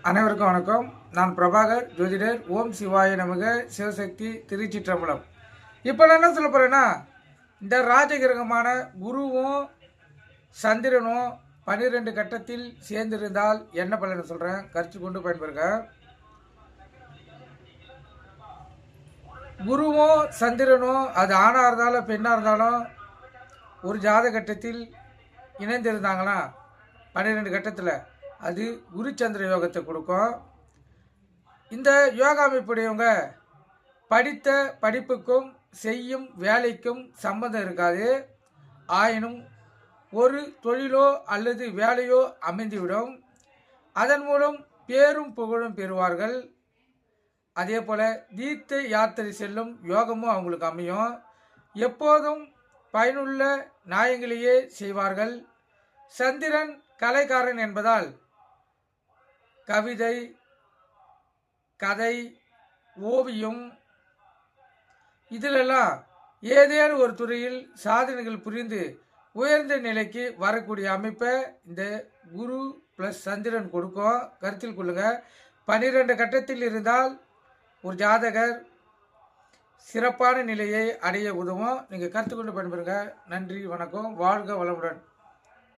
அனைவருக்கும் வணக்கம். நான் பிரபாகர் ஜோதிடர். ஓம் சிவாய நமக. சிவசக்தி திருச்சிற்றம்பலம். இப்போ நான் என்ன சொல்ல போகிறேன்னா, இந்த ராஜகிரகமான குருவும் சந்திரனும் 12 கட்டத்தில் சேர்ந்திருந்தால் என்ன பலன்னு சொல்கிறேன், கருத்து கொண்டு பயன்பெறுங்க. குருவும் சந்திரனும் அது ஆணாக இருந்தாலும் பெண்ணாக இருந்தாலும் ஒரு ஜாத கட்டத்தில் இணைந்திருந்தாங்கன்னா 12 கட்டத்தில் அது குரு சந்திர யோகத்தை கொடுக்கும். இந்த யோகா அமைப்புடையவங்க படித்த படிப்புக்கும் செய்யும் வேலைக்கும் சம்பந்தம் இருக்காது. ஆயினும் ஒரு தொழிலோ அல்லது வேலையோ அமைந்துவிடும். அதன் மூலம் பேரும் புகழும் பெறுவார்கள். அதே போல் தீர்த்த யாத்திரை செல்லும் யோகமும் அவங்களுக்கு அமையும். எப்போதும் பயனுள்ள நியாயங்களையே செய்வார்கள். சந்திரன் கலைக்காரன் என்பதால் கவிதை, கதை, ஓவியம் இதிலெல்லாம் ஏதேனும் ஒரு துறையில் சாதனைகள் புரிந்து உயர்ந்த நிலைக்கு வரக்கூடிய அமைப்பை இந்த குரு ப்ளஸ் சந்திரன் கொடுக்கும். கருத்தில் கொள்ளுங்க. 12 கட்டத்தில் இருந்தால் ஒரு ஜாதகர் சிறப்பான நிலையை அடைய உதவும். நீங்கள் கருத்து கொண்டு பயன்பெறுங்க. நன்றி, வணக்கம். வாழ்க வளமுடன்.